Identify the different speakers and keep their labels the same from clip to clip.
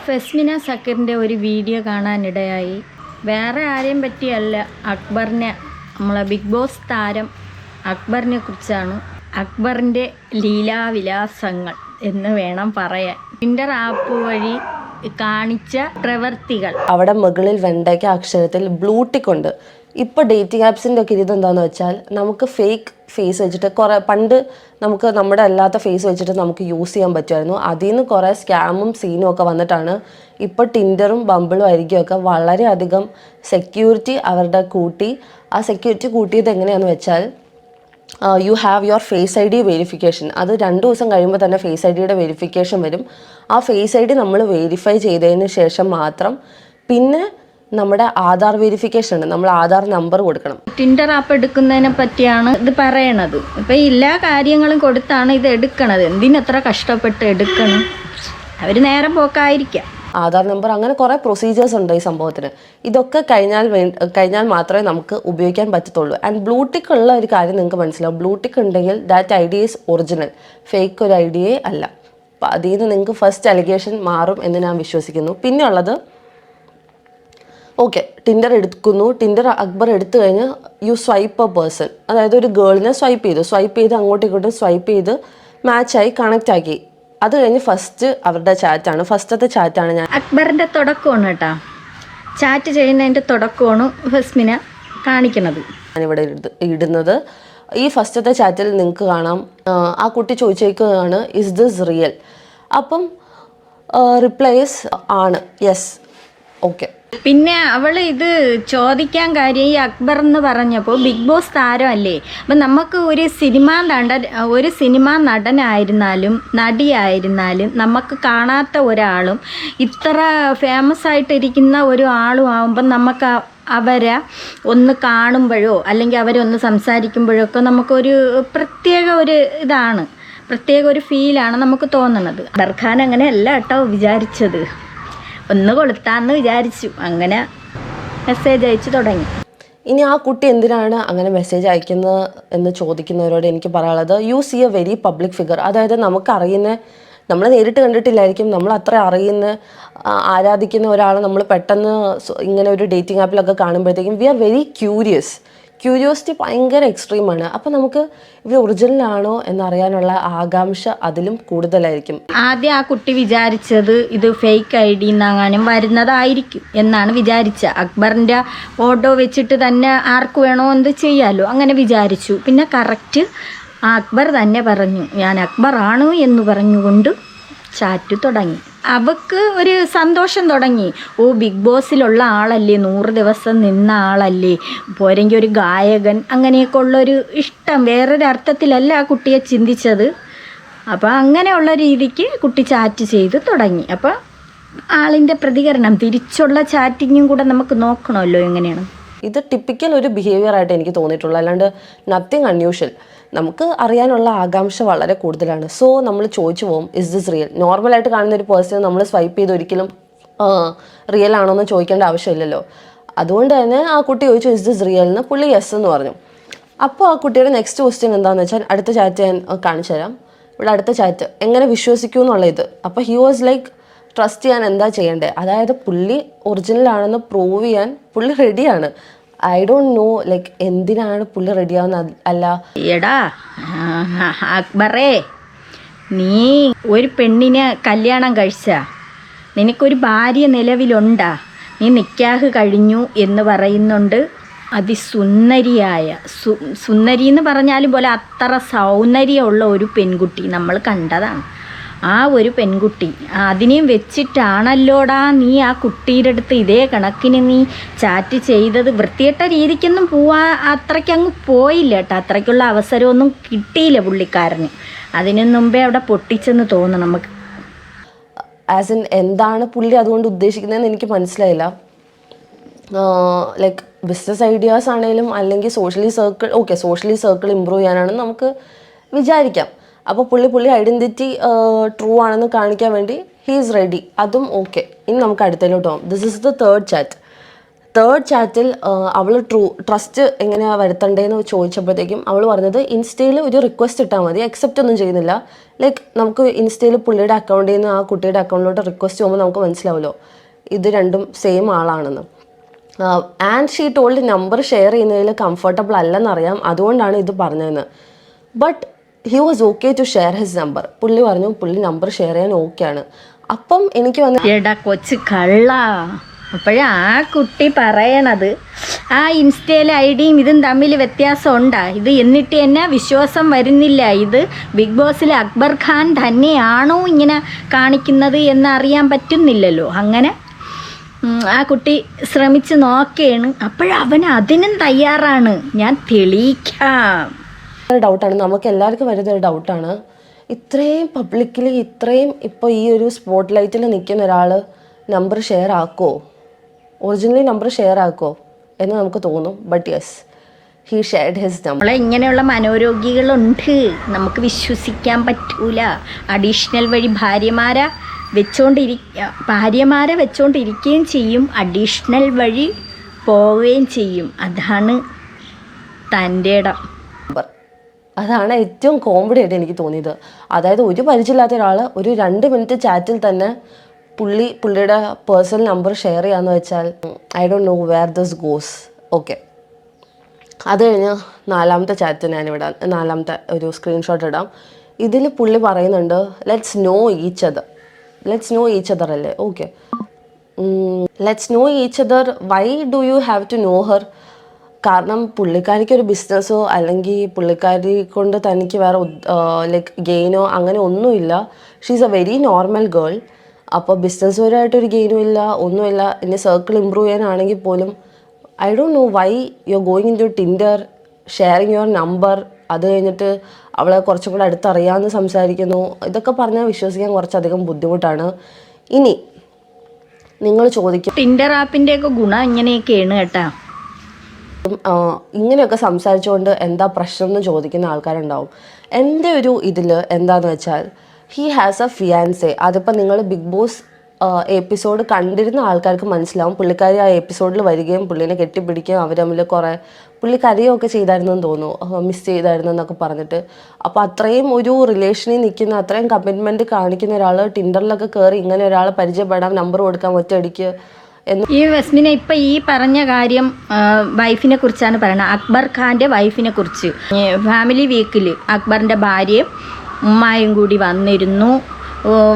Speaker 1: ഫെസ്മിന സക്കറിൻ്റെ ഒരു വീഡിയോ കാണാനിടയായി. വേറെ ആരെയും പറ്റിയല്ല, അക്ബറിനെ, നമ്മളെ ബിഗ് ബോസ് താരം അക്ബറിനെ കുറിച്ചാണ്. അക്ബറിൻ്റെ ലീലാവിലാസങ്ങൾ എന്ന് വേണം പറയാൻ. ടിൻഡർ ആപ്പ് വഴി കാണിച്ച പ്രവർത്തികൾ.
Speaker 2: അവിടെ മുകളിൽ വെണ്ടയ്ക്ക അക്ഷരത്തിൽ ബ്ലൂടിക്ക് ഉണ്ട്. ഇപ്പോൾ ഡേറ്റിംഗ് ആപ്സിൻ്റെ ഒക്കെ ഇതെന്താണെന്ന് വെച്ചാൽ, നമുക്ക് ഫേക്ക് ഫേസ് വെച്ചിട്ട് പണ്ട് നമുക്ക് നമ്മുടെ അല്ലാത്ത ഫേസ് വെച്ചിട്ട് നമുക്ക് യൂസ് ചെയ്യാൻ പറ്റുമായിരുന്നു. അതിൽ നിന്ന് കുറേ സ്കാമും സീനും ഒക്കെ വന്നിട്ടാണ് ഇപ്പോൾ ടിൻഡറും ബമ്പിളും ആയിരിക്കുമൊക്കെ വളരെയധികം സെക്യൂരിറ്റി അവരുടെ കൂട്ടി. ആ സെക്യൂരിറ്റി കൂട്ടിയത് എങ്ങനെയാണെന്ന് വെച്ചാൽ, you have your face ID ഡി വെരിഫിക്കേഷൻ. അത് 2 ദിവസം കഴിയുമ്പോൾ തന്നെ ഫേസ് ഐ ഡിയുടെ വെരിഫിക്കേഷൻ വരും. ആ ഫേസ് ഐ ഡി നമ്മൾ വെരിഫൈ ചെയ്തതിന് ശേഷം മാത്രം പിന്നെ നമ്മുടെ ആധാർ വെരിഫിക്കേഷൻ ഉണ്ട്. നമ്മൾ ആധാർ നമ്പർ കൊടുക്കണം.
Speaker 1: ടിൻഡർ ആപ്പ് എടുക്കുന്നതിനെ പറ്റിയാണ് ഇത് പറയണത്. ഇപ്പം എല്ലാ കാര്യങ്ങളും കൊടുത്താണ് ഇത് എടുക്കണത്. എന്തിനത്ര കഷ്ടപ്പെട്ട് എടുക്കണം? അവർ നേരം പോക്കായിരിക്കാം.
Speaker 2: ആധാർ നമ്പർ, അങ്ങനെ കുറേ പ്രൊസീജിയേഴ്സ് ഉണ്ട് ഈ സംഭവത്തിന്. ഇതൊക്കെ കഴിഞ്ഞാൽ മാത്രമേ നമുക്ക് ഉപയോഗിക്കാൻ പറ്റത്തുള്ളൂ. ആൻഡ് ബ്ലൂടിക്ക് ഉള്ള ഒരു കാര്യം നിങ്ങൾക്ക് മനസ്സിലാവും. ബ്ലൂടിക്ക് ഉണ്ടെങ്കിൽ that I D is original, fake ഒരു ഐ ഡിയേ അല്ല. അപ്പം അതിൽ നിന്ന് നിങ്ങൾക്ക് ഫസ്റ്റ് അലിഗേഷൻ മാറും എന്ന് ഞാൻ വിശ്വസിക്കുന്നു. പിന്നെ ഉള്ളത്, ഓക്കെ, ടിൻഡർ എടുക്കുന്നു. ടിൻഡർ അക്ബർ എടുത്തു കഴിഞ്ഞ് യു സ്വൈപ്പ് എ പേഴ്സൺ, അതായത് ഒരു ഗേളിനെ സ്വൈപ്പ് ചെയ്ത് അങ്ങോട്ടും ഇങ്ങോട്ടും സ്വൈപ്പ് ചെയ്ത് മാച്ചായി കണക്റ്റ് ആക്കി. അത് കഴിഞ്ഞ് ഫസ്റ്റ് അവരുടെ ചാറ്റാണ്, ഫസ്റ്റത്തെ ചാറ്റാണ് ഞാൻ
Speaker 1: അക്ബറിൻ്റെ തുടക്കമാണ് കേട്ടോ. ചാറ്റ് ചെയ്യുന്നതിൻ്റെ തുടക്കമാണ് ഫെസ്മിന കാണിക്കുന്നത്.
Speaker 2: ഞാനിവിടെ ഇടുന്നത്. ഈ ഫസ്റ്റത്തെ ചാറ്റിൽ നിങ്ങൾക്ക് കാണാം, ആ കുട്ടി ചോദിച്ചേക്കുകയാണ് ഇസ് ദിസ് റിയൽ. അപ്പം റിപ്ലൈസ് ആണ്, യെസ്, ഓക്കെ.
Speaker 1: പിന്നെ അവൾ ഇത് ചോദിക്കാൻ കാര്യം, ഈ അക്ബർ എന്ന് പറഞ്ഞപ്പോൾ ബിഗ് ബോസ് താരമല്ലേ. അപ്പം നമുക്ക് ഒരു സിനിമാ നടനായിരുന്നാലും നടിയായിരുന്നാലും നമുക്ക് കാണാത്ത ഒരാളും ഇത്ര ഫേമസ് ആയിട്ടിരിക്കുന്ന ഒരു ആളും ആകുമ്പം നമുക്ക് അവരെ ഒന്ന് കാണുമ്പോഴോ അല്ലെങ്കിൽ അവരെ ഒന്ന് സംസാരിക്കുമ്പോഴോ ഒക്കെ നമുക്കൊരു പ്രത്യേക ഒരു ഫീലാണ് നമുക്ക് തോന്നുന്നത്. ബർഖാൻ അങ്ങനെയല്ല കേട്ടോ വിചാരിച്ചത്. ഒന്ന് കൊളുത്താന്ന് വിചാരിച്ചു, അങ്ങനെ മെസ്സേജ് അയച്ചു തുടങ്ങി.
Speaker 2: ഇനി ആ കുട്ടി എന്തിനാണ് അങ്ങനെ മെസ്സേജ് അയക്കുന്നത് എന്ന് ചോദിക്കുന്നവരോട് എനിക്ക് പറയാനുള്ളത്, you see a very public figure. അതായത് നമുക്കറിയുന്ന, നമ്മൾ നേരിട്ട് കണ്ടിട്ടില്ലായിരിക്കും, നമ്മൾ അത്ര ആരാധിക്കുന്ന ഒരാളെ നമ്മൾ പെട്ടെന്ന് ഇങ്ങനെ ഒരു ഡേറ്റിംഗ് ആപ്പിലൊക്കെ കാണുമ്പോഴത്തേക്കും വി ആർ വെരി ക്യൂരിയോസിറ്റി ഭയങ്കര എക്സ്ട്രീമാണ്. അപ്പോൾ നമുക്ക് ഇവർ ഒറിജിനലാണോ എന്നറിയാനുള്ള ആകാംക്ഷ അതിലും കൂടുതലായിരിക്കും.
Speaker 1: ആദ്യം ആ കുട്ടി വിചാരിച്ചത് ഇത് ഫേക്ക് ഐ ഡി എന്നാങ്ങാനും വരുന്നതായിരിക്കും എന്നാണ് വിചാരിച്ചത്. അക്ബറിൻ്റെ ഫോട്ടോ വെച്ചിട്ട് തന്നെ ആർക്ക് വേണോ എന്ത് ചെയ്യാമല്ലോ, അങ്ങനെ വിചാരിച്ചു. പിന്നെ കറക്റ്റ് ആ അക്ബർ തന്നെ പറഞ്ഞു ഞാൻ അക്ബറാണ് എന്ന് പറഞ്ഞുകൊണ്ട് ചാറ്റ് തുടങ്ങി. അവൾക്ക് ഒരു സന്തോഷം തുടങ്ങി. ഓ, ബിഗ് ബോസിലുള്ള ആളല്ലേ, 100 ദിവസം നിന്ന ആളല്ലേ, പോരെങ്കിൽ ഒരു ഗായകൻ, അങ്ങനെയൊക്കെ ഉള്ളൊരു ഇഷ്ടം വേറൊരു അർത്ഥത്തിലല്ല ആ കുട്ടിയെ ചിന്തിച്ചത്. അപ്പോൾ അങ്ങനെയുള്ള രീതിക്ക് കുട്ടി ചാറ്റ് ചെയ്ത് തുടങ്ങി. അപ്പോൾ ആളിൻ്റെ പ്രതികരണം, തിരിച്ചുള്ള ചാറ്റിങ്ങും കൂടെ നമുക്ക് നോക്കണമല്ലോ എങ്ങനെയാണ്.
Speaker 2: ഇത് ടിപ്പിക്കൽ ഒരു ബിഹേവിയർ ആയിട്ട് എനിക്ക് തോന്നിയിട്ടുള്ളൂ, അല്ലാണ്ട് നത്തിങ് അൺയൂഷ്വൽ. നമുക്ക് അറിയാനുള്ള ആകാംക്ഷ വളരെ കൂടുതലാണ്. സോ നമ്മൾ ചോദിച്ചു പോകും ഇസ് ദിസ് റിയൽ. നോർമലായിട്ട് കാണുന്ന ഒരു പേഴ്സൺ നമ്മൾ സ്വൈപ്പ് ചെയ്ത് ഒരിക്കലും റിയൽ ആണോ എന്ന് ചോദിക്കേണ്ട ആവശ്യമില്ലല്ലോ. അതുകൊണ്ട് തന്നെ ആ കുട്ടി ചോദിച്ചു ഇസ് ദിസ് റിയൽ എന്ന്, പുള്ളി യെസ് എന്ന് പറഞ്ഞു. അപ്പോൾ ആ കുട്ടിയുടെ നെക്സ്റ്റ് ക്വസ്റ്റ്യൻ എന്താണെന്ന് വെച്ചാൽ, അടുത്ത ചാറ്റ് ഞാൻ കാണിച്ചു തരാം. ഇവിടെ അടുത്ത ചാറ്റ് എങ്ങനെ വിശ്വസിക്കൂ എന്നുള്ള ഇത്. അപ്പോൾ ഹി വാസ് ലൈക്ക് ട്രസ്റ്റ് ചെയ്യാൻ എന്താ ചെയ്യേണ്ടത്, അതായത് പുള്ളി ഒറിജിനൽ ആണെന്ന് പ്രൂവ് ചെയ്യാൻ പുള്ളി റെഡിയാണ്. ഐ ഡോണ്ട് നോ ലൈക്ക് എന്തിനാണ് പുള്ളി റെഡിയാവുന്ന. അല്ല
Speaker 1: എടാ അക്ബറേ, നീ ഒരു പെണ്ണിനെ കല്യാണം കഴിച്ചാ, നിനക്കൊരു ഭാര്യ നിലവിലുണ്ടാ, നീ നിക്കാഹ് കഴിഞ്ഞു എന്ന് പറയുന്നുണ്ട്. അതിസുന്ദരിയായ സുന്ദരി എന്ന് പറഞ്ഞാലും പോലെ അത്ര സൗന്ദര്യമുള്ള ഒരു പെൺകുട്ടി നമ്മൾ കണ്ടതാണ്. ആ ഒരു പെൺകുട്ടി, അതിനെയും വെച്ചിട്ടാണല്ലോടാ നീ ആ കുട്ടിയുടെ അടുത്ത് ഇതേ കണക്കിന് നീ ചാറ്റ് ചെയ്തത്. വൃത്തികെട്ട രീതിക്കൊന്നും അത്രയ്ക്കങ്ങ് പോയില്ല കേട്ടോ. അത്രയ്ക്കുള്ള അവസരമൊന്നും കിട്ടിയില്ല പുള്ളിക്കാരന്. അതിനു മുമ്പേ അവിടെ പൊട്ടിച്ചെന്ന് തോന്നുന്നു നമുക്ക്.
Speaker 2: ആസ് ഇൻ എന്താണ് പുള്ളി അതുകൊണ്ട് ഉദ്ദേശിക്കുന്നതെന്ന് എനിക്ക് മനസ്സിലായില്ല. ലൈക്ക് ബിസിനസ് ഐഡിയാസ് ആണെങ്കിലും അല്ലെങ്കിൽ സോഷ്യലി സർക്കിൾ ഇമ്പ്രൂവ് ചെയ്യാനാണെന്ന് നമുക്ക് വിചാരിക്കാം. അപ്പോൾ പുള്ളി ഐഡൻറ്റിറ്റി ട്രൂ ആണെന്ന് കാണിക്കാൻ വേണ്ടി ഹീ ഈസ് റെഡി. അതും ഓക്കെ. ഇനി നമുക്ക് അടുത്തതിലോട്ട് പോകാം. This is the third third ചാറ്റിൽ അവൾ ട്രസ്റ്റ് എങ്ങനെയാണ് വരുത്തണ്ടേന്ന് ചോദിച്ചപ്പോഴത്തേക്കും അവൾ പറഞ്ഞത് ഇൻസ്റ്റയിൽ ഒരു റിക്വസ്റ്റ് ഇട്ടാൽ മതി, അക്സെപ്റ്റ് ഒന്നും ചെയ്യുന്നില്ല. ലൈക്ക് നമുക്ക് ഇൻസ്റ്റയിൽ പുള്ളിയുടെ അക്കൗണ്ടിൽ നിന്ന് ആ കുട്ടിയുടെ അക്കൗണ്ടിലോട്ട് റിക്വസ്റ്റ് പോകുമ്പോൾ നമുക്ക് മനസ്സിലാവുമല്ലോ ഇത് രണ്ടും സെയിം ആളാണെന്ന്. And she told number share ചെയ്യുന്നതിൽ കംഫർട്ടബിൾ അല്ലെന്നറിയാം, അതുകൊണ്ടാണ് ഇത് പറഞ്ഞതെന്ന്. But he was okay to share his number. പുള്ളി പറഞ്ഞു പുള്ളി നമ്പർ ഷെയർ ചെയ്യാൻ ഓക്കെയാണ്. അപ്പം എനിക്ക്
Speaker 1: എടാ കൊച്ചു കള്ള, അപ്പോഴേ ആ കുട്ടി പറയണത് ആ ഇൻസ്റ്റയിലെ ഐഡിയും ഇതും തമ്മിൽ വ്യത്യാസം ഉണ്ടാ ഇത്, എന്നിട്ട് തന്നെ വിശ്വാസം വരുന്നില്ല ഇത് ബിഗ് ബോസിലെ അക്ബർ ഖാൻ തന്നെയാണോ ഇങ്ങനെ കാണിക്കുന്നത് എന്നറിയാൻ പറ്റുന്നില്ലല്ലോ. അങ്ങനെ ആ കുട്ടി ശ്രമിച്ച് നോക്കുകയാണ്. അപ്പോഴവൻ അതിനും തയ്യാറാണ്, ഞാൻ തെളിയിക്കാം.
Speaker 2: ഡൗട്ടാണ്, നമുക്ക് എല്ലാവർക്കും വരുന്നൊരു ഡൗട്ടാണ്. ഇത്രയും പബ്ലിക്കലി ഇത്രയും ഇപ്പോൾ ഈ ഒരു സ്പോട്ട് ലൈറ്റിൽ നിൽക്കുന്ന ഒരാൾ നമ്പർ ഷെയർ ആക്കുമോ, ഒറിജിനലി നമ്പർ ഷെയർ ആക്കുമോ എന്ന് നമുക്ക് തോന്നും. But yes, he shared his number.
Speaker 1: ഇങ്ങനെയുള്ള മനോരോഗികളുണ്ട്, നമുക്ക് വിശ്വസിക്കാൻ പറ്റൂല. അഡീഷണൽ വഴി ഭാര്യമാരെ വെച്ചോണ്ടിരിക്കുകയും ചെയ്യും, അഡീഷണൽ വഴി പോവുകയും ചെയ്യും. അതാണ് തൻ്റെ ഇടം.
Speaker 2: അതാണ് ഏറ്റവും കോമഡി ആയിട്ട് എനിക്ക് തോന്നിയത്. അതായത് ഒരു പരിചയമില്ലാത്ത ഒരാൾ ഒരു 2 മിനിറ്റ് ചാറ്റിൽ തന്നെ പുള്ളിയുടെ പേഴ്സണൽ നമ്പർ ഷെയർ ചെയ്യാന്ന് വെച്ചാൽ I don't know where this goes. Okay, അത് കഴിഞ്ഞ് 4ാമത്തെ ചാറ്റ് ഞാനിവിടെ 4ാമത്തെ ഒരു സ്ക്രീൻഷോട്ട് ഇടാം. ഇതിൽ പുള്ളി പറയുന്നുണ്ട് ലെറ്റ്സ് നോ ഈച്ച് അതർ അല്ലേ. Okay, let's know each other. Why do you have to know her? കാരണം പുള്ളിക്കാരിക്ക് ഒരു ബിസിനസ്സോ അല്ലെങ്കിൽ പുള്ളിക്കാരി കൊണ്ട് തനിക്ക് വേറെ ലൈക്ക് ഗെയിനോ അങ്ങനെ ഒന്നുമില്ല. She is a very normal girl. അപ്പോൾ ബിസിനസ് പരമായിട്ടൊരു ഗെയിനും ഇല്ല, ഒന്നുമില്ല. ഇനി സർക്കിൾ ഇമ്പ്രൂവ് ചെയ്യാനാണെങ്കിൽ പോലും I don't know why you are going into Tinder, sharing your number. അത് കഴിഞ്ഞിട്ട് അവളെ കുറച്ചും കൂടെ അടുത്തറിയാമെന്ന് സംസാരിക്കുന്നു. ഇതൊക്കെ പറഞ്ഞാൽ വിശ്വസിക്കാൻ കുറച്ചധികം ബുദ്ധിമുട്ടാണ്. ഇനി നിങ്ങൾ ചോദിക്കും
Speaker 1: ടിൻഡർ ആപ്പിൻ്റെയൊക്കെ ഗുണം ഇങ്ങനെയൊക്കെയാണ് കേട്ടോ.
Speaker 2: ഇങ്ങനെയൊക്കെ സംസാരിച്ചുകൊണ്ട് എന്താ പ്രശ്നം എന്ന് ചോദിക്കുന്ന ആൾക്കാരുണ്ടാവും. എൻ്റെ ഒരു ഇതിൽ എന്താണെന്ന് വെച്ചാൽ ഹീ ഹാസ് എ ഫിയാൻസെ. അതിപ്പോൾ നിങ്ങൾ ബിഗ് ബോസ് എപ്പിസോഡ് കണ്ടിരുന്ന ആൾക്കാർക്ക് മനസ്സിലാവും. പുള്ളിക്കാരി ആ എപ്പിസോഡിൽ വരികയും പുള്ളിനെ കെട്ടിപ്പിടിക്കുകയും അവർ തമ്മിൽ കുറേ പുള്ളി കരയൊക്കെ ചെയ്തായിരുന്നെന്ന് തോന്നുന്നു, മിസ് ചെയ്തായിരുന്നു എന്നൊക്കെ പറഞ്ഞിട്ട്. അപ്പോൾ അത്രയും ഒരു റിലേഷനിൽ നിൽക്കുന്ന, അത്രയും കമ്മിറ്റ്മെൻറ്റ് കാണിക്കുന്ന ഒരാൾ ടിൻഡറിലൊക്കെ കയറി ഇങ്ങനെ ഒരാളെ പരിചയപ്പെടാൻ നമ്പർ കൊടുക്കാൻ ഒറ്റയടിക്ക്
Speaker 1: ഈ വെസ്മിനെ ഇപ്പം ഈ പറഞ്ഞ കാര്യം വൈഫിനെ കുറിച്ചാണ് പറയുന്നത്, അക്ബർ ഖാൻ്റെ വൈഫിനെ കുറിച്ച്. ഫാമിലി വീക്കിൽ അക്ബറിൻ്റെ ഭാര്യയും ഉമ്മായും കൂടി വന്നിരുന്നു.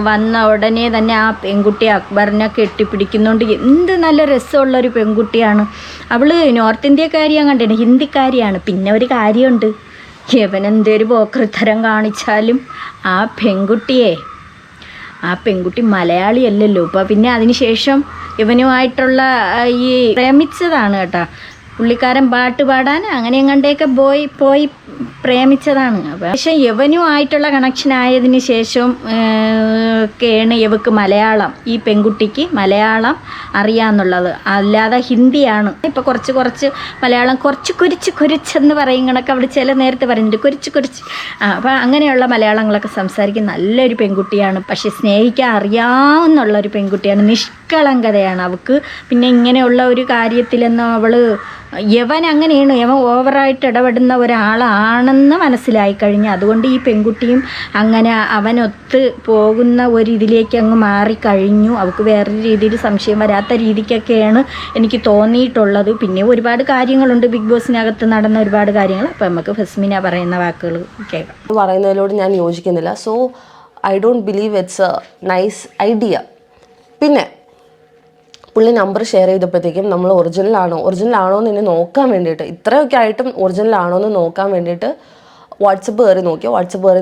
Speaker 1: വന്ന ഉടനെ തന്നെ ആ പെൺകുട്ടി അക്ബറിനെ കെട്ടിപ്പിടിക്കുന്നുണ്ട്. എന്ത് നല്ല രസമുള്ളൊരു പെൺകുട്ടിയാണ് അവൾ. നോർത്ത് ഇന്ത്യക്കാരിയാണ് കണ്ടിട്ട്, ഹിന്ദിക്കാരിയാണ്. പിന്നെ ഒരു കാര്യമുണ്ട്, എവനെന്തൊരു പോക്കൃത്തരം കാണിച്ചാലും ആ പെൺകുട്ടി മലയാളിയല്ലല്ലോ. അപ്പോൾ പിന്നെ അതിന് ശേഷം ഇവനുമായിട്ടുള്ള ഈ പ്രേമിച്ചതാണ് കേട്ടോ. പുള്ളിക്കാരൻ പാട്ട് പാടാൻ അങ്ങനെ എങ്ങാണ്ടേക്ക് പോയി പ്രേമിച്ചതാണ്. പക്ഷേ യവനുമായിട്ടുള്ള കണക്ഷൻ ആയതിന് ശേഷം ഒക്കെയാണ് ഇവക്ക് മലയാളം, ഈ പെൺകുട്ടിക്ക് മലയാളം അറിയാമെന്നുള്ളത്. അല്ലാതെ ഹിന്ദിയാണ്. ഇപ്പോൾ കുറച്ച് മലയാളം കുരിച്ചെന്ന് പറയും കണക്ക് അവിടെ ചില നേരത്തെ പറയുന്നുണ്ട്, കുരിച്ച്. അപ്പോൾ അങ്ങനെയുള്ള മലയാളങ്ങളൊക്കെ സംസാരിക്കുന്ന നല്ലൊരു പെൺകുട്ടിയാണ്. പക്ഷേ സ്നേഹിക്കാൻ അറിയാവുന്നുള്ളൊരു പെൺകുട്ടിയാണ്, നിഷ്കളങ്കതയാണ് അവൾക്ക്. പിന്നെ ഇങ്ങനെയുള്ള ഒരു കാര്യത്തിലൊന്നും അവൾ യവൻ അങ്ങനെയാണ്, യവൻ ഓവറായിട്ട് ഇടപെടുന്ന ഒരാളാണെന്ന് മനസ്സിലായി കഴിഞ്ഞു. അതുകൊണ്ട് ഈ പെൺകുട്ടിയും അങ്ങനെ അവനൊത്ത് പോകുന്ന ഒരു ഇതിലേക്ക് അങ്ങ് മാറിക്കഴിഞ്ഞു. അവൾക്ക് വേറൊരു രീതിയിൽ സംശയം വരാത്ത രീതിക്കൊക്കെയാണ് എനിക്ക് തോന്നിയിട്ടുള്ളത്. പിന്നെ ഒരുപാട് കാര്യങ്ങളുണ്ട് ബിഗ് ബോസിനകത്ത് നടന്ന ഒരുപാട് കാര്യങ്ങൾ. അപ്പോൾ നമുക്ക് ഫസ്മിന പറയുന്ന വാക്കുകൾ കേൾക്കാം.
Speaker 2: പറയുന്നതിലോട് ഞാൻ യോജിക്കുന്നില്ല. So I don't believe it's A nice idea. പിന്നെ പുള്ളി നമ്പർ ഷെയർ ചെയ്തപ്പോഴത്തേക്കും നമ്മൾ ഒറിജിനൽ ആണോ എന്ന് ഇനി നോക്കാൻ വേണ്ടിയിട്ട്, ഇത്രയൊക്കെ ആയിട്ടും ഒറിജിനൽ ആണോ എന്ന് നോക്കാൻ വേണ്ടിയിട്ട് വാട്സപ്പ് കയറി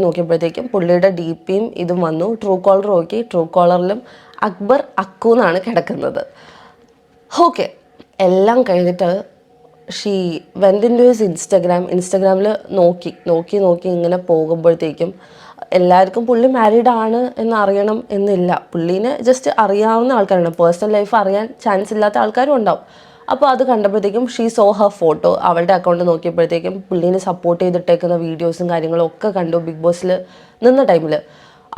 Speaker 2: നോക്കിയപ്പോഴത്തേക്കും പുള്ളിയുടെ DP ഇതും വന്നു. ട്രൂ കോളർ നോക്കി, ട്രൂ കോളറിലും അക്ബർ അക്കു എന്നാണ് കിടക്കുന്നത്. ഓക്കെ, എല്ലാം കഴിഞ്ഞിട്ട് she went into his ഇൻസ്റ്റഗ്രാമിൽ നോക്കി ഇങ്ങനെ പോകുമ്പോഴത്തേക്കും എല്ലാവർക്കും പുള്ളി മാരീഡ് ആണ് എന്നറിയണം എന്നില്ല. പുള്ളീനെ ജസ്റ്റ് അറിയാവുന്ന ആൾക്കാരാണ്, പേഴ്സണൽ ലൈഫ് അറിയാൻ ചാൻസ് ഇല്ലാത്ത ആൾക്കാരും ഉണ്ടാവും. അപ്പോൾ അത് കണ്ടപ്പോഴത്തേക്കും ഷീ സോ ഹർ ഫോട്ടോ. അവളുടെ അക്കൗണ്ട് നോക്കിയപ്പോഴത്തേക്കും പുള്ളീനെ സപ്പോർട്ട് ചെയ്തിട്ടേക്കുന്ന വീഡിയോസും കാര്യങ്ങളും ഒക്കെ കണ്ടു ബിഗ് ബോസിൽ നിന്ന ടൈമിൽ.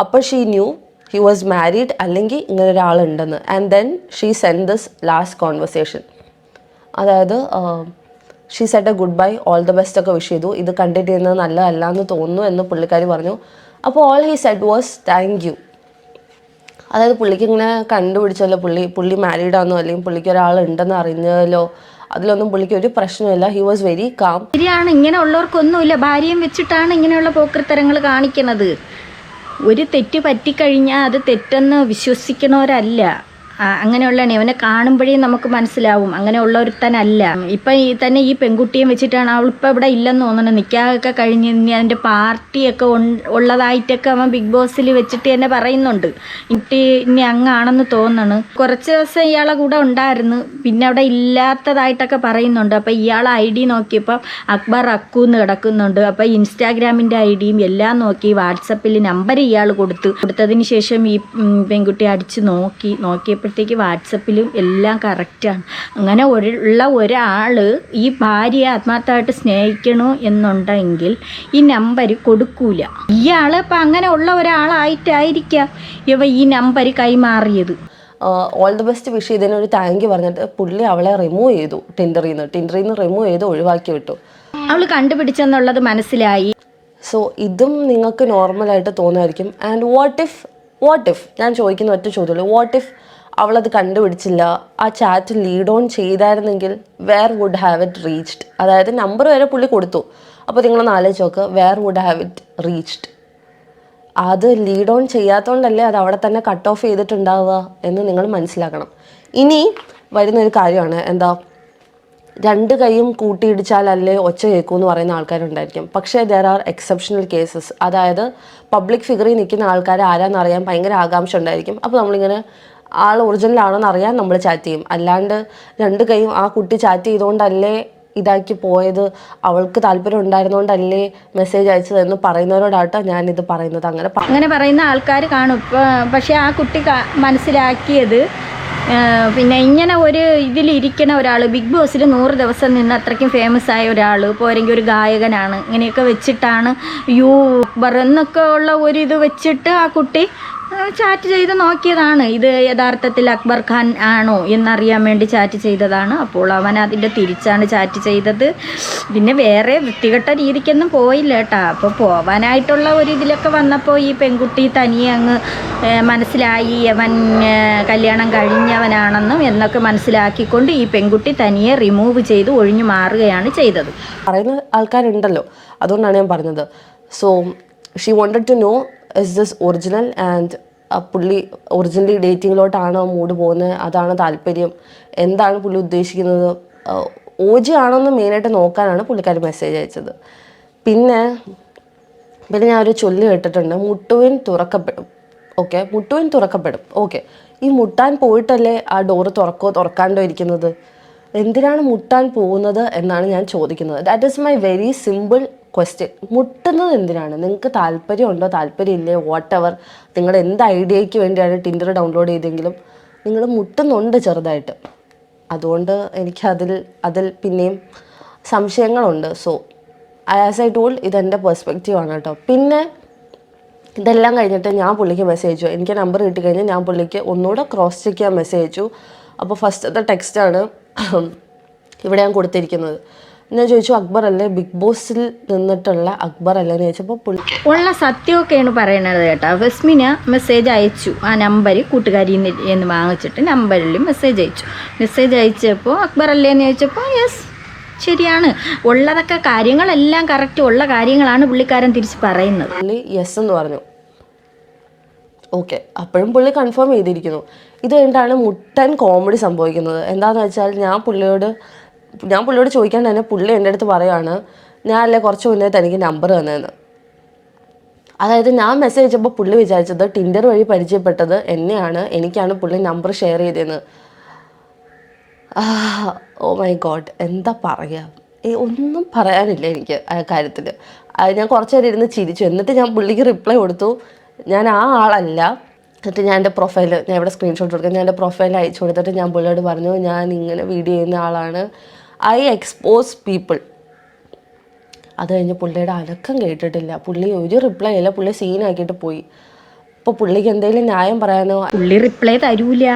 Speaker 2: അപ്പോൾ she knew he was married അല്ലെങ്കിൽ ഇങ്ങനെ ഒരാളുണ്ടെന്ന്. And then she send this last conversation. അതായത് she said a goodbye, all the best ഒക്കെ വിഷ് ചെയ്തു. ഇത് കണ്ടിട്ട് ചെയ്യുന്നത് നല്ലതല്ല എന്ന് തോന്നുന്നു എന്ന് പുള്ളിക്കാരി പറഞ്ഞു. അപ്പോൾ all he said was thank you. അതായത് പുള്ളിക്ക് ഇങ്ങനെ കണ്ടുപിടിച്ചല്ലോ, പുള്ളി മാരീഡാണെന്നോ അല്ലെങ്കിൽ പുള്ളിക്ക് ഒരാളുണ്ടെന്ന് അറിഞ്ഞല്ലോ, അതിലൊന്നും പുള്ളിക്ക് ഒരു പ്രശ്നമില്ല. He was very calm.
Speaker 1: ശരിയാണ്, ഇങ്ങനെ ഉള്ളവർക്കൊന്നുമില്ല. ഭാര്യയും വെച്ചിട്ടാണ് ഇങ്ങനെയുള്ള പോക്കൃത്തരങ്ങൾ കാണിക്കുന്നത്. ഒരു തെറ്റ് പറ്റിക്കഴിഞ്ഞാൽ അത് തെറ്റെന്ന് വിശ്വസിക്കണവരല്ല. അങ്ങനെയുള്ളതാണ്. ഇവനെ കാണുമ്പോഴേ നമുക്ക് മനസ്സിലാവും അങ്ങനെയുള്ള ഒരുത്തനല്ല. ഇപ്പം ഈ പെൺകുട്ടിയെ വെച്ചിട്ടാണ് അവളിപ്പോൾ ഇവിടെ ഇല്ലെന്ന് തോന്നുന്നത്. നിക്കാഹൊക്കെ കഴിഞ്ഞ് ഇനി അതിൻ്റെ പാർട്ടിയൊക്കെ ഉള്ളതായിട്ടൊക്കെ അവൻ ബിഗ് ബോസിൽ വെച്ചിട്ട് തന്നെ പറയുന്നുണ്ട്. ഇനി അങ്ങാണെന്ന് തോന്നണ്. കുറച്ച് ദിവസം ഇയാളെ കൂടെ ഉണ്ടായിരുന്നു, പിന്നെ അവിടെ ഇല്ലാത്തതായിട്ടൊക്കെ പറയുന്നുണ്ട്. അപ്പോൾ ഇയാളെ ID നോക്കിയപ്പോൾ അക്ബർ അക്കൂന്ന് കിടക്കുന്നുണ്ട്. അപ്പോൾ ഇൻസ്റ്റാഗ്രാമിൻ്റെ ID എല്ലാം നോക്കി, വാട്സപ്പിൽ നമ്പർ ഇയാൾ കൊടുത്തതിന് ശേഷം ഈ പെൺകുട്ടി അടിച്ച് നോക്കിയപ്പോൾ വാട്സപ്പിലും എല്ലാം കറക്റ്റാണ്. അങ്ങനെ ഉള്ള ഒരാൾ ഈ ഭാര്യയെ ആത്മാർത്ഥമായിട്ട് സ്നേഹിക്കണോ എന്നുണ്ടെങ്കിൽ ഈ നമ്പർ കൊടുക്കൂല. ഇയാൾ ഇപ്പം അങ്ങനെ ഉള്ള ഒരാളായിട്ടായിരിക്കാം ഈ നമ്പർ കൈമാറിയത്.
Speaker 2: ഓൾ ദ ബെസ്റ്റ് വിഷ് ചെയ്തതിന് ഒരു താങ്ക് യു പറഞ്ഞിട്ട് പുള്ളി അവളെ റിമൂവ് ചെയ്തു. ടിൻഡറിൽ നിന്ന് റിമൂവ് ചെയ്ത് ഒഴിവാക്കി വിട്ടു. അവൾ
Speaker 1: കണ്ടുപിടിച്ചെന്നുള്ളത് മനസ്സിലായി.
Speaker 2: സോ ഇതും നിങ്ങൾക്ക് നോർമലായിട്ട് തോന്നുമായിരിക്കും. ആൻഡ് വാട്ട് ഇഫ് ഞാൻ ചോദിക്കുന്ന ഒറ്റ ചോദ്യമുള്ളൂ, വാട്ട് ഇഫ് അവളത് കണ്ടുപിടിച്ചില്ല, ആ ചാറ്റ് ലീഡ് ഓൺ ചെയ്തായിരുന്നെങ്കിൽ where would have it reached? അതായത് നമ്പർ വരെ പുള്ളി കൊടുത്തു. അപ്പോൾ നിങ്ങളൊന്ന് ആലോചിച്ച് നോക്ക്, where would have it reached? അത് ലീഡ് ഓൺ ചെയ്യാത്തതുകൊണ്ടല്ലേ അത് അവിടെ തന്നെ കട്ട് ഓഫ് ചെയ്തിട്ടുണ്ടാവുക എന്ന് നിങ്ങൾ മനസ്സിലാക്കണം. ഇനി വരുന്നൊരു കാര്യമാണ്, എന്താ, രണ്ട് കൈയും കൂട്ടിയിടിച്ചാലല്ലേ ഒച്ച കേൾക്കൂ എന്ന് പറയുന്ന ആൾക്കാരുണ്ടായിരിക്കും. പക്ഷേ ദർ ആർ എക്സെപ്ഷണൽ കേസസ്. അതായത് പബ്ലിക് ഫിഗറിൽ നിൽക്കുന്ന ആൾക്കാർ ആരാന്നറിയാൻ ഭയങ്കര ആകാംക്ഷ ഉണ്ടായിരിക്കും. അപ്പോൾ നമ്മളിങ്ങനെ ആൾ ഒറിജിനലാണെന്ന് അറിയാൻ നമ്മൾ ചാറ്റ് ചെയ്യും. അല്ലാണ്ട് രണ്ട് കൈയും ആ കുട്ടി ചാറ്റ് ചെയ്തുകൊണ്ടല്ലേ ഇതാക്കി പോയത്, അവൾക്ക് താല്പര്യം ഉണ്ടായിരുന്നുകൊണ്ടല്ലേ മെസ്സേജ് അയച്ചതെന്ന് പറയുന്നവരോടാട്ടോ ഞാനിത് പറയുന്നത്.
Speaker 1: അങ്ങനെ പറയുന്ന ആൾക്കാർ കാണും. പക്ഷേ ആ കുട്ടി മനസ്സിലാക്കിയത്, പിന്നെ ഇങ്ങനെ ഒരു ഇതിലിരിക്കുന്ന ഒരാൾ, ബിഗ് ബോസിൽ 100 ദിവസം നിന്ന് അത്രയ്ക്കും ഫേമസ് ആയ ഒരാൾ, പോരെങ്കിൽ ഒരു ഗായകനാണ്, ഇങ്ങനെയൊക്കെ വെച്ചിട്ടാണ് അക്ബർ എന്നൊക്കെ ഉള്ള ഒരു ഇത് വെച്ചിട്ട് ആ കുട്ടി ചാറ്റ് ചെയ്ത് നോക്കിയതാണ്. ഇത് യഥാർത്ഥത്തിൽ അക്ബർ ഖാൻ ആണോ എന്നറിയാൻ വേണ്ടി ചാറ്റ് ചെയ്തതാണ്. അപ്പോൾ അവൻ അതിൻ്റെ തിരിച്ചാണ് ചാറ്റ് ചെയ്തത്. പിന്നെ വേറെ വൃത്തികെട്ട രീതിക്കൊന്നും പോയില്ല കേട്ടോ. അപ്പോൾ പോവാനായിട്ടുള്ള ഒരു ഇതിലൊക്കെ വന്നപ്പോൾ ഈ പെൺകുട്ടി തനിയെ അങ്ങ് മനസ്സിലായി അവൻ കല്യാണം കഴിഞ്ഞവനാണെന്നും എന്നൊക്കെ മനസ്സിലാക്കിക്കൊണ്ട് ഈ പെൺകുട്ടി തനിയെ റിമൂവ് ചെയ്ത് ഒഴിഞ്ഞു മാറുകയാണ് ചെയ്തത്.
Speaker 2: പറയുന്ന ആൾക്കാരുണ്ടല്ലോ, അതുകൊണ്ടാണ് ഞാൻ പറഞ്ഞത്. So she wanted to know is this original, and പുള്ളി ഒറിജിനലി ഡേറ്റിങ്ങിലോട്ടാണോ മൂഡ് പോകുന്നത്, അതാണ് താല്പര്യം, എന്താണ് പുള്ളി ഉദ്ദേശിക്കുന്നത്, OG ആണോന്ന് മെയിനായിട്ട് നോക്കാനാണ് പുള്ളിക്കാരി മെസ്സേജ് അയച്ചത്. പിന്നെ ഞാൻ ഒരു ചൊല്ലി കേട്ടിട്ടുണ്ട്, മുട്ടുവിൻ തുറക്കപ്പെടും. മുട്ടുവിൻ തുറക്കപ്പെടും. ഈ മുട്ടാൻ പോയിട്ടല്ലേ ആ ഡോറ് തുറക്കാണ്ടോ ഇരിക്കുന്നത്? എന്തിനാണ് മുട്ടാൻ പോകുന്നത് എന്നാണ് ഞാൻ ചോദിക്കുന്നത്. That is my very simple question. മുട്ടുന്നത് എന്തിനാണ്? നിങ്ങൾക്ക് താല്പര്യമുണ്ടോ, താല്പര്യമില്ലേ, വാട്ട് എവർ, നിങ്ങളുടെ എന്ത് ഐഡിയയ്ക്ക് വേണ്ടിയാണ് ടിൻഡർ ഡൗൺലോഡ് ചെയ്തെങ്കിലും നിങ്ങൾ മുട്ടുന്നുണ്ട് ചെറുതായിട്ട്. അതുകൊണ്ട് എനിക്ക് അതിൽ പിന്നെയും സംശയങ്ങളുണ്ട്. സോ ആസ് ഐ ടോൾഡ്, ഇതെൻ്റെ പെർസ്പെക്റ്റീവാണ് കേട്ടോ. പിന്നെ ഇതെല്ലാം കഴിഞ്ഞിട്ട് ഞാൻ പുള്ളിക്ക് മെസ്സേജ് അയച്ചു. എനിക്ക് നമ്പർ കിട്ടിക്കഴിഞ്ഞാൽ ഞാൻ പുള്ളിക്ക് ഒന്നുകൂടെ ക്രോസ് ചെക്ക് ചെയ്യാൻ മെസ്സേജ് അയച്ചു. അപ്പോൾ ഫസ്റ്റത്തെ ടെക്സ്റ്റാണ് ഇവിടെ ഞാൻ കൊടുത്തിരിക്കുന്നത്. ഞാൻ ചോദിച്ചു, അക്ബർ അല്ലേ, ബിഗ് ബോസിൽ നിന്നിട്ടുള്ള അക്ബർ അല്ലേ എന്ന് ചോദിച്ചപ്പോൾ പുള്ളി
Speaker 1: ഉള്ള സത്യമൊക്കെയാണ് പറയണത് കേട്ടോ. ഫസ്മിന് മെസ്സേജ് അയച്ചു, ആ നമ്പർ കൂട്ടുകാരിയിൽ നിന്ന് വാങ്ങിച്ചിട്ട് നമ്പറിൽ മെസ്സേജ് അയച്ചപ്പോൾ അക്ബർ അല്ലേ എന്ന് ചോദിച്ചപ്പോൾ യെസ്, ശരിയാണ്, ഉള്ളതൊക്കെ കാര്യങ്ങളെല്ലാം കറക്റ്റ് ഉള്ള കാര്യങ്ങളാണ് പുള്ളിക്കാരൻ തിരിച്ച് പറയുന്നത്.
Speaker 2: പുള്ളി യെസ് എന്ന് പറഞ്ഞു. അപ്പോഴും പുള്ളി കൺഫേം ചെയ്തിരിക്കുന്നു. ഇത് കഴിഞ്ഞിട്ടാണ് മുട്ടൻ കോമഡി സംഭവിക്കുന്നത്. എന്താണെന്ന് വെച്ചാൽ ഞാൻ പുള്ളിയോട് ചോദിക്കാൻ തന്നെ പുള്ളി എൻ്റെ അടുത്ത് പറയുകയാണ്, ഞാനല്ലേ കുറച്ച് മുന്നേ തനിക്ക് നമ്പർ തന്നതെന്ന്. അതായത് ഞാൻ മെസ്സേജ് അയച്ചപ്പോൾ പുള്ളി വിചാരിച്ചത് ടിൻഡർ വഴി പരിചയപ്പെട്ടത് എനിക്കാണ് പുള്ളി നമ്പർ ഷെയർ ചെയ്തതെന്ന്. ഓ മൈ ഗോഡ്, എന്താ പറയുക, ഒന്നും പറയാനില്ല എനിക്ക് ആ കാര്യത്തിൽ. ഞാൻ കുറച്ച് നേരം ഇരുന്ന് ചിരിച്ചു. എന്നിട്ട് ഞാൻ പുള്ളിക്ക് റിപ്ലൈ കൊടുത്തു, ഞാൻ ആ ആളല്ല. എന്നിട്ട് ഞാൻ എൻ്റെ പ്രൊഫൈൽ, ഞാൻ ഇവിടെ സ്ക്രീൻഷോട്ട് കൊടുക്കാം, ഞാൻ എൻ്റെ പ്രൊഫൈൽ അയച്ചു കൊടുത്തിട്ട് ഞാൻ പുള്ളിയോട് പറഞ്ഞു, ഞാൻ ഇങ്ങനെ വീഡിയോ ചെയ്യുന്ന ആളാണ്, ഐ എക്സ്പോസ് പീപ്പിൾ. അത് കഴിഞ്ഞ് പുള്ളിയുടെ അനക്കം കേട്ടിട്ടില്ല. പുള്ളി ഒരു റിപ്ലൈ ഇല്ല, പുള്ളി സീനാക്കിയിട്ട് പോയി. അപ്പോൾ പുള്ളിക്ക് എന്തെങ്കിലും ന്യായം പറയാനോ?
Speaker 1: പുള്ളി റിപ്ലൈ തരൂല.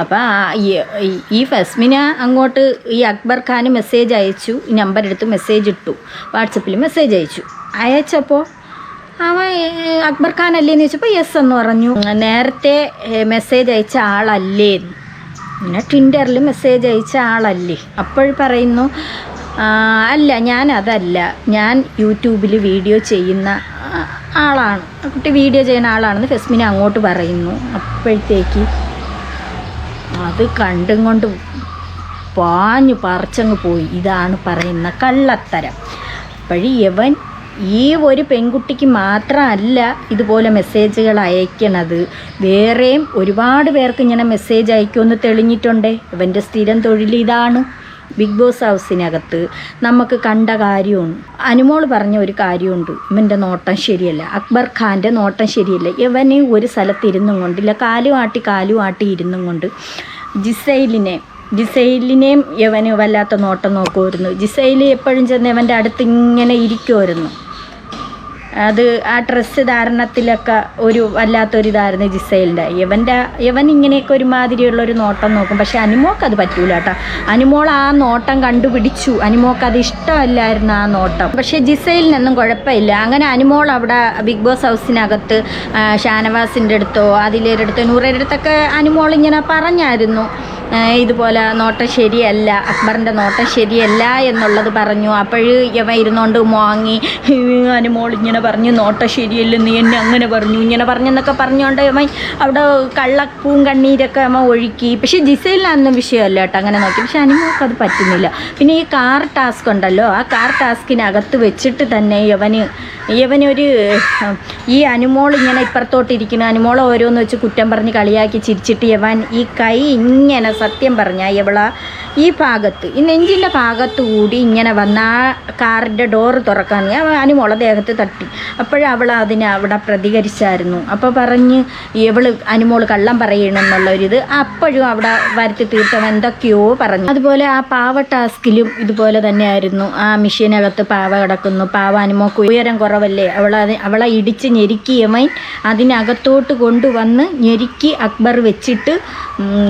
Speaker 1: അപ്പോൾ ഈ ഫസ്മിന അങ്ങോട്ട് ഈ അക്ബർ ഖാൻ മെസ്സേജ് അയച്ചു, ഈ നമ്പർ എടുത്ത് മെസ്സേജ് ഇട്ടു, വാട്സപ്പിൽ മെസ്സേജ് അയച്ചപ്പോൾ അവൻ അക്ബർ ഖാൻ അല്ലേന്ന് ചോദിച്ചപ്പോൾ യെസ് എന്ന് പറഞ്ഞു. നേരത്തെ മെസ്സേജ് അയച്ച ആളല്ലേ, പിന്നെ ട്വിറ്ററിൽ മെസ്സേജ് അയച്ച ആളല്ലേ. അപ്പോൾ പറയുന്നു അല്ല, ഞാനതല്ല, ഞാൻ യൂട്യൂബിൽ വീഡിയോ ചെയ്യുന്ന ആളാണ്, കുട്ടി വീഡിയോ ചെയ്യുന്ന ആളാണെന്ന് ഫസ്മിന അങ്ങോട്ട് പറയുന്നു. അപ്പോഴത്തേക്ക് അത് കണ്ടും കൊണ്ട് പാഞ്ഞു പറിച്ചങ്ങ് പോയി. ഇതാണ് പറയുന്ന കള്ളത്തരം. അപ്പോഴവൻ ഈ ഒരു പെൺകുട്ടിക്ക് മാത്രമല്ല ഇതുപോലെ മെസ്സേജുകൾ അയക്കണത്, വേറെയും ഒരുപാട് പേർക്ക് ഇങ്ങനെ മെസ്സേജ് അയക്കുമെന്ന് തെളിഞ്ഞിട്ടുണ്ട്. ഇവൻ്റെ സ്ഥിരം തൊഴിൽ ഇതാണ്. ബിഗ് ബോസ് ഹൗസിനകത്ത് നമുക്ക് കണ്ട കാര്യമുണ്ട്. അനുമോൾ പറഞ്ഞ ഒരു കാര്യമുണ്ട്, ഇവൻ്റെ നോട്ടം ശരിയല്ല, അക്ബർ ഖാൻ്റെ നോട്ടം ശരിയല്ല. ഇവന് ഒരു സ്ഥലത്ത് ഇരുന്നും കൊണ്ടില്ല, കാലുമാട്ടി ഇരുന്നും കൊണ്ട് ജിസൈലിനെയും യവന് വല്ലാത്ത നോട്ടം നോക്കുമായിരുന്നു. ജിസൈൽ എപ്പോഴും ചെന്ന് ഇവൻ്റെ അടുത്ത് ഇങ്ങനെ ഇരിക്കുമായിരുന്നു. അത് ആ ഡ്രസ്സ് ധാരണത്തിലൊക്കെ ഒരു വല്ലാത്തൊരിതായിരുന്നു ജിസൈലിൻ്റെ. യവൻ ഇങ്ങനെയൊക്കെ ഒരുമാതിരിയുള്ളൊരു നോട്ടം നോക്കും. പക്ഷെ അനുമോൾക്ക് അത് പറ്റൂല കേട്ടോ. അനുമോൾ ആ നോട്ടം കണ്ടുപിടിച്ചു, അനുമോൾക്ക് അത് ഇഷ്ടമല്ലായിരുന്നു ആ നോട്ടം. പക്ഷേ ജിസൈലിനൊന്നും കുഴപ്പമില്ല. അങ്ങനെ അനുമോൾ അവിടെ ബിഗ് ബോസ് ഹൗസിനകത്ത് ഷാനവാസിൻ്റെ അടുത്തോ അതിലേരുടെ അടുത്തോ നൂറേരുടെ അടുത്തൊക്കെ അനുമോൾ ഇങ്ങനെ പറഞ്ഞായിരുന്നു, ഇതുപോലെ നോട്ടം ശരിയല്ല, അക്ബറിൻ്റെ നോട്ടം ശരിയല്ല എന്നുള്ളത് പറഞ്ഞു. അപ്പോൾ ഇവ ഇരുന്നുകൊണ്ട് മോങ്ങി അനുമോൾ ഇങ്ങനെ പറഞ്ഞു നോട്ടം ശരിയല്ല, നീ എന്നെ അങ്ങനെ പറഞ്ഞു ഇങ്ങനെ പറഞ്ഞെന്നൊക്കെ പറഞ്ഞുകൊണ്ട് ഇവൻ അവിടെ കള്ളപ്പൂവും കണ്ണീരൊക്കെ അമ്മ ഒഴുക്കി. പക്ഷേ ജിസയിലൊന്നും വിഷയമല്ല കേട്ടോ അങ്ങനെ നോക്കി. പക്ഷെ അനുമോൾക്ക് അത് പറ്റുന്നില്ല. പിന്നെ ഈ കാർ ടാസ്ക് ഉണ്ടല്ലോ, ആ കാർ ടാസ്കിനകത്ത് വെച്ചിട്ട് തന്നെ യവനൊരു ഈ അനുമോൾ ഇങ്ങനെ ഇപ്പുറത്തോട്ടിരിക്കുന്നു, അനുമോൾ ഓരോന്ന് വെച്ച് കുറ്റം പറഞ്ഞ് കളിയാക്കി ചിരിച്ചിട്ട് യവൻ ഈ കൈ ഇങ്ങനെ സത്യം പറഞ്ഞാൽ ഈ ഭാഗത്ത് ഈ നെഞ്ചിൻ്റെ ഭാഗത്ത് കൂടി ഇങ്ങനെ വന്ന ആ കാറിൻ്റെ ഡോറ് തുറക്കാൻ അനുമോളെ ദേഹത്ത് തട്ടി. അപ്പോഴവൾ അവിടെ പ്രതികരിച്ചായിരുന്നു. അപ്പോൾ പറഞ്ഞ് അനുമോൾ കള്ളം പറയണമെന്നുള്ളൊരിത് അപ്പോഴും അവിടെ വരുത്തി തീർത്തവൻ എന്തൊക്കെയോ പറഞ്ഞു. അതുപോലെ ആ പാവ ടാസ്കിലും ഇതുപോലെ തന്നെയായിരുന്നു. ആ മെഷീനകത്ത് പാവ കിടക്കുന്നു, പാവ അനുമോക്ക് ഉയരം കുറവല്ലേ, അവളെ ഇടിച്ച് ഞെരുക്കിയവൻ അതിനകത്തോട്ട് കൊണ്ടുവന്ന് ഞെരുക്കി അക്ബർ വെച്ചിട്ട്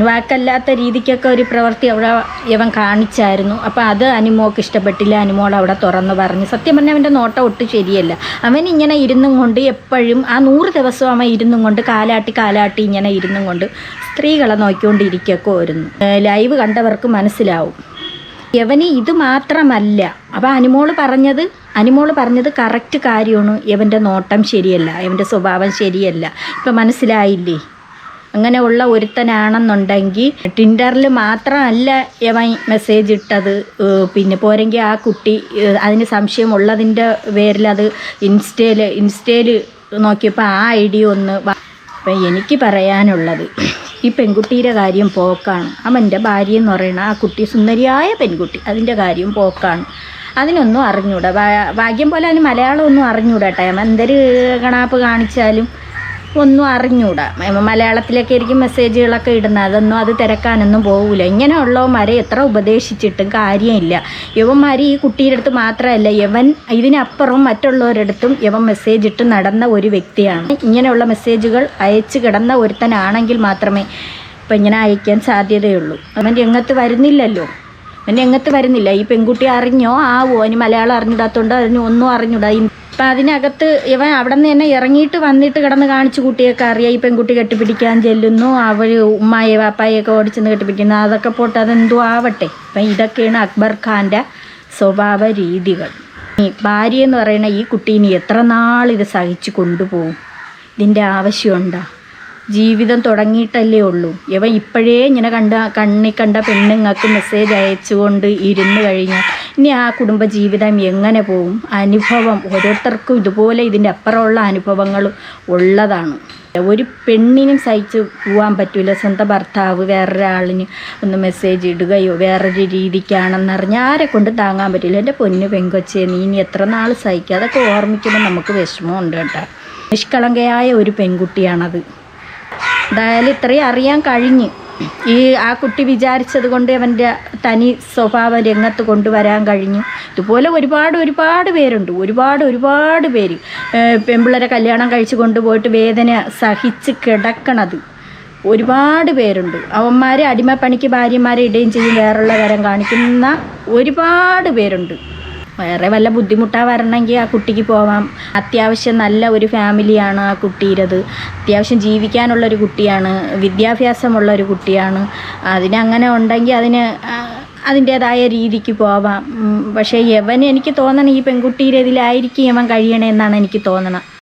Speaker 1: വാക്കല്ലാത്ത രീതിക്കൊക്കെ ഒരു പ്രവൃത്തി അവിടെ ഇവൻ കാണിച്ചായിരുന്നു. അപ്പോൾ അത് അനുമോൾക്ക് ഇഷ്ടപ്പെട്ടില്ല. അനുമോൾ അവിടെ തുറന്ന് പറഞ്ഞു. സത്യം പറഞ്ഞാൽ അവൻ്റെ നോട്ടം ഒട്ടും ശരിയല്ല. അവൻ ഇങ്ങനെ ഇരുന്നും കൊണ്ട് എപ്പോഴും ആ 100 ദിവസവും അവൻ ഇരുന്നും കൊണ്ട് കാലാട്ടി ഇങ്ങനെ ഇരുന്നും കൊണ്ട് സ്ത്രീകളെ നോക്കിക്കൊണ്ടിരിക്കുകയൊക്കെ വരുന്നു. ലൈവ് കണ്ടവർക്ക് മനസ്സിലാവും. യവന് ഇത് മാത്രമല്ല. അപ്പോൾ അനുമോൾ പറഞ്ഞത് കറക്റ്റ് കാര്യമാണ്. ഇവൻ്റെ നോട്ടം ശരിയല്ല, ഇവൻ്റെ സ്വഭാവം ശരിയല്ല. ഇപ്പം മനസ്സിലായില്ലേ? അങ്ങനെ ഉള്ള ഒരുത്തനാണെന്നുണ്ടെങ്കിൽ ട്വിറ്ററിൽ മാത്രമല്ല ഇവൻ മെസ്സേജ് ഇട്ടത്, പിന്നെ പോരെങ്കിൽ ആ കുട്ടി അതിന് സംശയമുള്ളതിൻ്റെ പേരിൽ അത് ഇൻസ്റ്റയിൽ നോക്കിയപ്പോൾ ആ ഐഡിയ ഒന്ന്. അപ്പം എനിക്ക് പറയാനുള്ളത്, ഈ പെൺകുട്ടിയുടെ കാര്യം പോക്കാണ്. അവൻ്റെ ഭാര്യ എന്ന് പറയുന്ന ആ കുട്ടി സുന്ദരിയായ പെൺകുട്ടി, അതിൻ്റെ കാര്യം പോക്കാണ്. അതിനൊന്നും അറിഞ്ഞൂടാ. ഭാഗ്യം പോലെ അതിന് മലയാളം ഒന്നും അറിഞ്ഞൂടാട്ടെ. എന്തൊരു കണാപ്പ് കാണിച്ചാലും ഒന്നും അറിഞ്ഞൂടാ. മലയാളത്തിലൊക്കെ ആയിരിക്കും മെസ്സേജുകളൊക്കെ ഇടുന്നത്. അതൊന്നും അത് തിരക്കാനൊന്നും പോകില്ല. ഇങ്ങനെയുള്ളവന്മാരെ എത്ര ഉപദേശിച്ചിട്ടും കാര്യമില്ല. യവന്മാർ ഈ കുട്ടിയുടെ അടുത്ത് മാത്രമല്ല, ഇതിനപ്പുറം മറ്റുള്ളവരടുത്തും മെസ്സേജ് ഇട്ട് നടന്ന ഒരു വ്യക്തിയാണ്. ഇങ്ങനെയുള്ള മെസ്സേജുകൾ അയച്ചു കിടന്ന ഒരുത്തനാണെങ്കിൽ മാത്രമേ ഇപ്പം ഇങ്ങനെ അയക്കാൻ സാധ്യതയുള്ളൂ. അവൻ രംഗത്ത് വരുന്നില്ലല്ലോ. ഈ പെൺകുട്ടി അറിഞ്ഞോ ആവോ? അതിന് മലയാളം അറിഞ്ഞിടാത്തതുകൊണ്ട് അതിന് ഒന്നും അറിഞ്ഞൂടാ. അപ്പം അതിനകത്ത് ഇവൻ അവിടെ നിന്ന് തന്നെ ഇറങ്ങിയിട്ട് വന്നിട്ട് കിടന്ന് കാണിച്ചു കൂട്ടിയൊക്കെ അറിയാം. ഈ പെൺകുട്ടി കെട്ടിപ്പിടിക്കാൻ ചെല്ലുന്നു, അവർ ഉമ്മായെ വാപ്പായൊക്കെ ഓടിച്ചെന്ന് കെട്ടിപ്പിടിക്കുന്നു. അതൊക്കെ പോട്ട് അതെന്തോ ആവട്ടെ. അപ്പം ഇതൊക്കെയാണ് അക്ബർ ഖാൻ്റെ സ്വഭാവ രീതികൾ. ഈ ഭാര്യ എന്ന് പറയുന്ന ഈ കുട്ടീനെ എത്ര നാളിത് സഹിച്ചു കൊണ്ടുപോകും? ഇതിൻ്റെ ആവശ്യമുണ്ടോ? ജീവിതം തുടങ്ങിയിട്ടല്ലേ ഉള്ളൂ. ഇവൻ ഇപ്പോഴേ ഇങ്ങനെ കണ്ണി കണ്ട പെണ്ണുങ്ങൾക്ക് മെസ്സേജ് അയച്ചുകൊണ്ട് ഇരുന്ന് കഴിഞ്ഞാൽ ഇനി ആ കുടുംബജീവിതം എങ്ങനെ പോകും? അനുഭവം ഓരോരുത്തർക്കും ഇതുപോലെ ഇതിൻ്റെ അപ്പുറമുള്ള അനുഭവങ്ങൾ ഉള്ളതാണ്. ഒരു പെണ്ണിനും സഹിച്ച് പോകാൻ പറ്റില്ല. സ്വന്തം ഭർത്താവ് വേറൊരാളിന് ഒന്ന് മെസ്സേജ് ഇടുകയോ വേറൊരു രീതിക്കാണെന്നറിഞ്ഞാൽ ആരെ കൊണ്ട് താങ്ങാൻ പറ്റില്ല. എൻ്റെ പൊന്നു പെങ്കൊച്ചേ, നീ ഇനി എത്ര നാൾ സഹിക്കുക? അതൊക്കെ ഓർമ്മിക്കുമ്പോൾ നമുക്ക് വിഷമമുണ്ട് കേട്ടോ. നിഷ്കളങ്കയായ ഒരു പെൺകുട്ടിയാണത്. എന്തായാലും ഇത്രയും അറിയാൻ കഴിഞ്ഞ് ആ കുട്ടി വിചാരിച്ചത് കൊണ്ട് അവൻ്റെ തനി സ്വഭാവം രംഗത്ത് കൊണ്ടുവരാൻ കഴിഞ്ഞു. ഇതുപോലെ ഒരുപാട് പേരുണ്ട്. ഒരുപാട് പേര് പെൺപിള്ളേരെ കല്യാണം കഴിച്ച് കൊണ്ടുപോയിട്ട് വേദന സഹിച്ച് കിടക്കണത്. ഒരുപാട് പേരുണ്ട്. അവന്മാർ അടിമപ്പണിക്ക് ഭാര്യമാരെ ഇടുകയും ചെയ്യും, വേറുള്ള തരം കാണിക്കുന്ന ഒരുപാട് പേരുണ്ട്. വേറെ വല്ല ബുദ്ധിമുട്ടാ വരണമെങ്കിൽ ആ കുട്ടിക്ക് പോവാം. അത്യാവശ്യം നല്ല ഒരു ഫാമിലിയാണ് ആ കുട്ടിയുടേത്. അത്യാവശ്യം ജീവിക്കാനുള്ളൊരു കുട്ടിയാണ്, വിദ്യാഭ്യാസമുള്ളൊരു കുട്ടിയാണ്. അതിനങ്ങനെ ഉണ്ടെങ്കിൽ അതിൻ്റേതായ രീതിക്ക് പോവാം. പക്ഷേ യവന് എനിക്ക് തോന്നണം ഈ പെൺകുട്ടിയുടെ ഇതിലായിരിക്കും യവൻ കഴിയണമെന്നാണ് എനിക്ക് തോന്നണം.